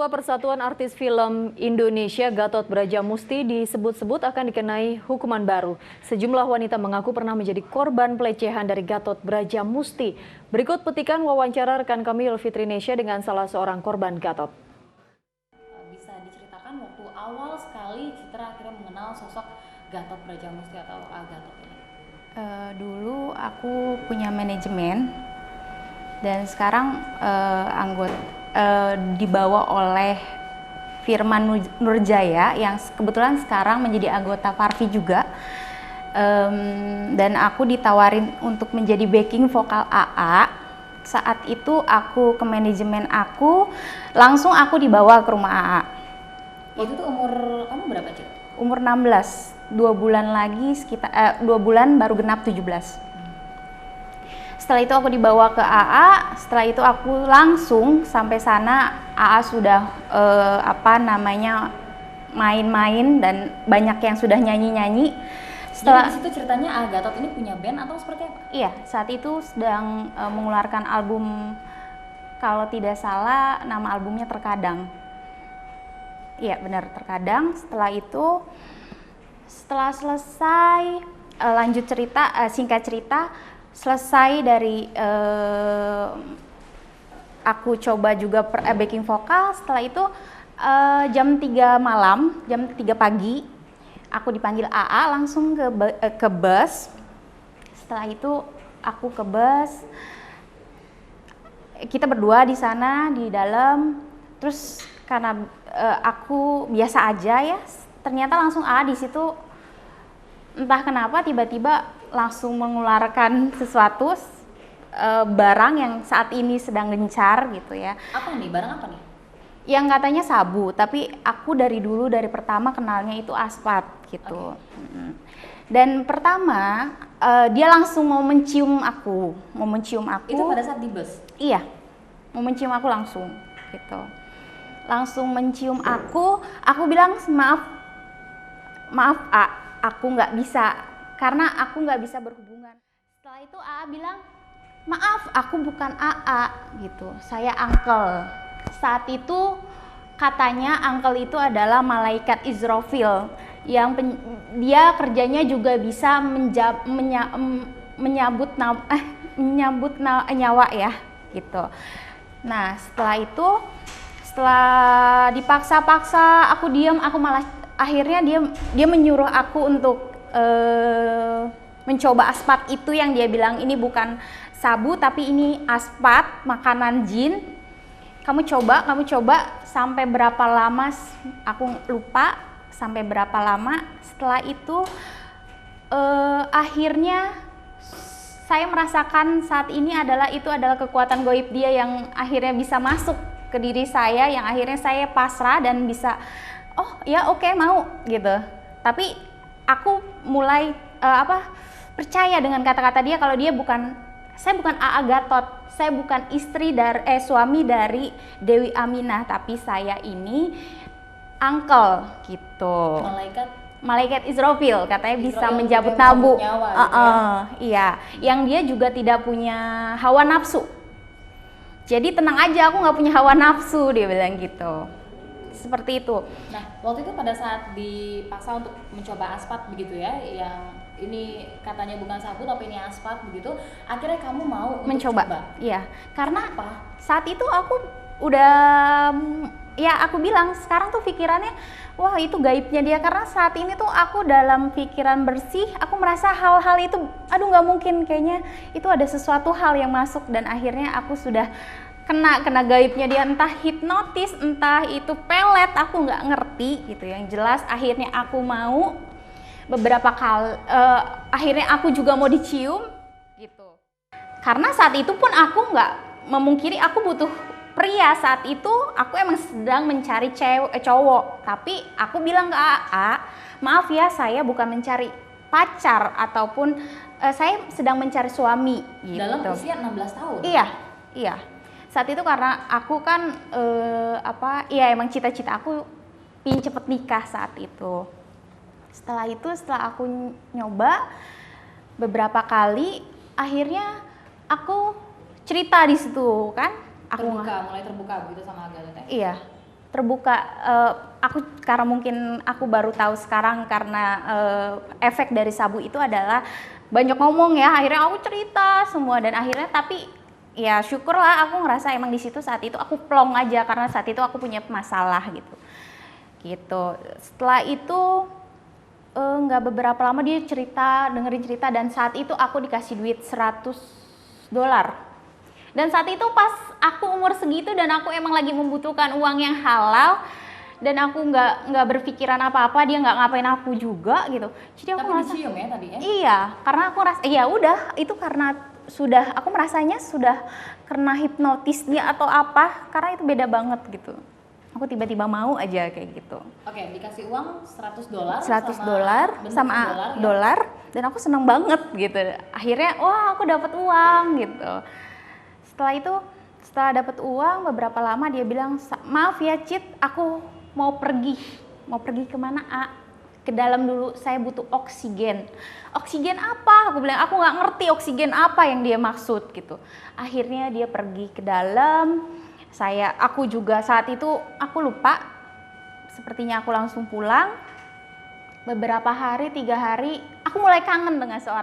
Ketua Persatuan Artis Film Indonesia Gatot Brajamusti disebut-sebut akan dikenai hukuman baru. Sejumlah wanita mengaku pernah menjadi korban pelecehan dari Gatot Brajamusti. Berikut petikan wawancara rekan kami Yulfitri Nesya dengan salah seorang korban Gatot. Bisa diceritakan waktu awal sekali Citra akhirnya mengenal sosok Gatot Brajamusti atau Gatot ini? Dulu aku punya manajemen dan sekarang dibawa oleh Firman Nurjaya yang kebetulan sekarang menjadi anggota Parvi juga, dan aku ditawarin untuk menjadi backing vokal AA. Saat itu aku ke manajemen aku, langsung aku dibawa ke rumah AA. Itu tuh umur kamu berapa, Cik? Umur 16, 2 bulan lagi, sekitar 2 bulan baru genap 17. Setelah itu aku dibawa ke AA, setelah itu aku langsung sampai sana. AA sudah main-main dan banyak yang sudah nyanyi-nyanyi. Jadi di situ ceritanya Gatot ini punya band atau seperti apa? Iya, saat itu sedang mengeluarkan album, kalau tidak salah nama albumnya Terkadang. Iya benar, Terkadang. Setelah selesai, lanjut cerita, singkat cerita, selesai dari aku coba juga backing vokal. Setelah itu jam 3 malam, jam 3 pagi aku dipanggil AA langsung ke bus. Setelah itu aku ke bus, kita berdua di sana di dalam. Terus karena aku biasa aja ya, ternyata langsung AA di situ entah kenapa tiba-tiba langsung mengeluarkan sesuatu, barang yang saat ini sedang gencar gitu ya. Apa nih? Barang apa nih? Yang katanya sabu, tapi aku dari dulu, dari pertama kenalnya itu aspat gitu. Okay. Dan pertama dia langsung mau mencium aku. Itu pada saat di bus? Iya, mau mencium aku langsung gitu. Langsung mencium aku bilang maaf A, aku nggak bisa, karena aku nggak bisa berhubungan. Setelah itu AA bilang, maaf aku bukan AA gitu, saya uncle. Saat itu katanya uncle itu adalah malaikat Israfil yang dia kerjanya juga bisa menyambut nyawa ya gitu. Nah setelah itu, setelah dipaksa-paksa aku diam, aku malah akhirnya dia menyuruh aku untuk mencoba aspat itu yang dia bilang ini bukan sabu tapi ini aspat, makanan jin. Kamu coba sampai berapa lama aku lupa, sampai berapa lama. Setelah itu akhirnya saya merasakan saat ini itu adalah kekuatan gaib dia yang akhirnya bisa masuk ke diri saya, yang akhirnya saya pasrah dan bisa oke, mau gitu. Tapi aku mulai percaya dengan kata-kata dia kalau saya bukan AA Gatot, saya bukan suami dari Dewi Aminah, tapi saya ini uncle gitu. Malaikat Israfil katanya bisa menjabut nyawa. Gitu ya? Iya, yang dia juga tidak punya hawa nafsu. Jadi tenang aja, aku nggak punya hawa nafsu, dia bilang gitu. Seperti itu. Nah, waktu itu pada saat dipaksa untuk mencoba aspat begitu ya, yang ini katanya bukan sabu tapi ini aspat begitu, akhirnya kamu mau mencoba? Iya, karena apa? Saat itu aku udah, ya aku bilang sekarang tuh pikirannya, wah itu gaibnya dia, karena saat ini tuh aku dalam pikiran bersih, aku merasa hal-hal itu, aduh nggak mungkin, kayaknya itu ada sesuatu hal yang masuk, dan akhirnya aku sudah kena gaibnya dia, entah hipnotis, entah itu pelet, aku nggak ngerti gitu. Yang jelas akhirnya aku mau beberapa kali, akhirnya aku juga mau dicium gitu. Karena saat itu pun aku nggak memungkiri aku butuh pria. Saat itu aku emang sedang mencari cowok, tapi aku bilang ke AA, maaf ya saya bukan mencari pacar ataupun saya sedang mencari suami gitu. Dalam usia 16 tahun? Iya. Saat itu karena aku kan emang cita-cita aku ingin cepet nikah saat itu. Setelah aku nyoba beberapa kali, akhirnya aku cerita di situ kan. Mulai terbuka begitu sama Gatot? Iya. terbuka. Karena mungkin aku baru tahu sekarang karena efek dari sabu itu adalah banyak ngomong ya, akhirnya aku cerita semua dan akhirnya tapi ya syukurlah aku ngerasa emang di situ saat itu aku plong aja karena saat itu aku punya masalah gitu. Setelah itu nggak beberapa lama dia dengerin cerita dan saat itu aku dikasih duit $100. Dan saat itu pas aku umur segitu dan aku emang lagi membutuhkan uang yang halal dan aku nggak berpikiran apa-apa, dia nggak ngapain aku juga gitu. Jadi aku Tapi merasa dicium ya tadi ya? iya, karena aku rasa ya udah itu karena aku merasanya sudah kena hipnotis dia atau apa, karena itu beda banget gitu. Aku tiba-tiba mau aja kayak gitu. Oke, dikasih uang $100 $100 sama dolar, ya? dolar dan aku seneng banget gitu. Akhirnya wah aku dapat uang gitu. Setelah dapat uang beberapa lama dia bilang, maaf ya Cit, aku mau pergi kemana ke dalam dulu, saya butuh oksigen. Oksigen apa? Aku bilang aku nggak ngerti oksigen apa yang dia maksud gitu. Akhirnya dia pergi ke dalam. Aku juga saat itu aku lupa. Sepertinya aku langsung pulang. Beberapa hari, 3 hari, aku mulai kangen dengan seorang